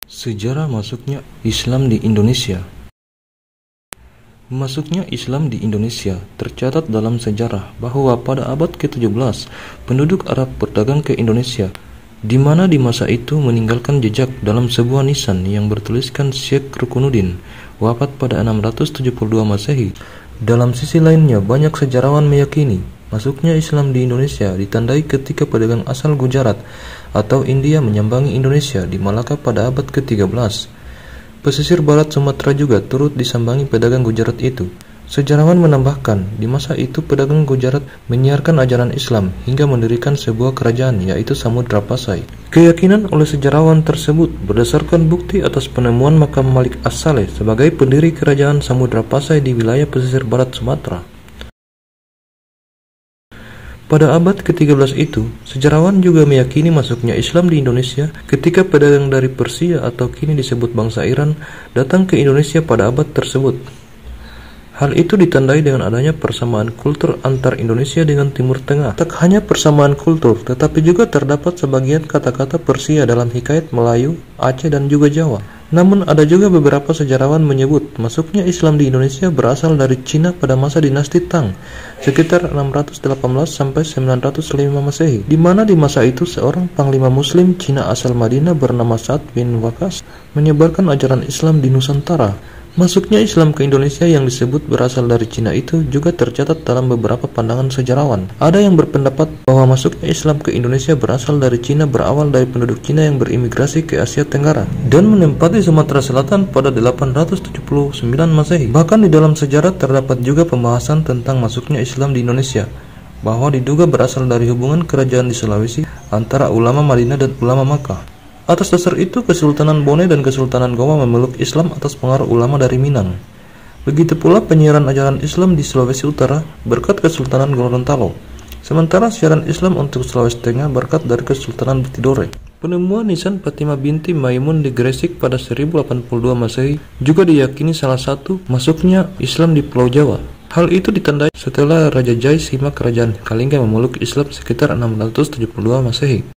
Sejarah masuknya Islam di Indonesia. Masuknya Islam di Indonesia tercatat dalam sejarah bahwa pada abad ke-17 penduduk Arab berdagang ke Indonesia, di mana di masa itu meninggalkan jejak dalam sebuah nisan yang bertuliskan Syekh Rukunuddin, wafat pada 672 Masehi. Dalam sisi lainnya, banyak sejarawan meyakini masuknya Islam di Indonesia ditandai ketika pedagang asal Gujarat atau India menyambangi Indonesia di Malaka pada abad ke-13. Pesisir barat Sumatera juga turut disambangi pedagang Gujarat itu. Sejarawan menambahkan, di masa itu pedagang Gujarat menyiarkan ajaran Islam hingga mendirikan sebuah kerajaan, yaitu Samudra Pasai. Keyakinan oleh sejarawan tersebut berdasarkan bukti atas penemuan makam Malik As-Saleh sebagai pendiri kerajaan Samudra Pasai di wilayah pesisir barat Sumatera. Pada abad ke-13 itu, sejarawan juga meyakini masuknya Islam di Indonesia ketika pedagang dari Persia atau kini disebut bangsa Iran datang ke Indonesia pada abad tersebut. Hal itu ditandai dengan adanya persamaan kultur antar Indonesia dengan Timur Tengah. Tak hanya persamaan kultur, tetapi juga terdapat sebagian kata-kata Persia dalam hikayat Melayu, Aceh, dan juga Jawa. Namun ada juga beberapa sejarawan menyebut masuknya Islam di Indonesia berasal dari Cina pada masa dinasti Tang sekitar 618 sampai 905 Masehi, di mana di masa itu seorang panglima muslim Cina asal Madinah bernama Sa'ad bin Waqqas menyebarkan ajaran Islam di Nusantara. Masuknya Islam ke Indonesia yang disebut berasal dari Cina itu juga tercatat dalam beberapa pandangan sejarawan. Ada yang berpendapat bahwa masuknya Islam ke Indonesia berasal dari Cina berawal dari penduduk Cina yang berimigrasi ke Asia Tenggara dan menempati Sumatera Selatan pada 879 Masehi. Bahkan di dalam sejarah terdapat juga pembahasan tentang masuknya Islam di Indonesia, bahwa diduga berasal dari hubungan kerajaan di Sulawesi antara ulama Madinah dan ulama Makkah. Atas dasar itu, Kesultanan Bone dan Kesultanan Gowa memeluk Islam atas pengaruh ulama dari Minang. Begitu pula penyiaran ajaran Islam di Sulawesi Utara berkat Kesultanan Gorontalo. Sementara siaran Islam untuk Sulawesi Tengah berkat dari Kesultanan Betidore. Penemuan nisan Fatimah binti Maimun di Gresik pada 1082 Masehi juga diyakini salah satu masuknya Islam di Pulau Jawa. Hal itu ditandai setelah Raja Jai Sima Kerajaan Kalingga memeluk Islam sekitar 672 Masehi.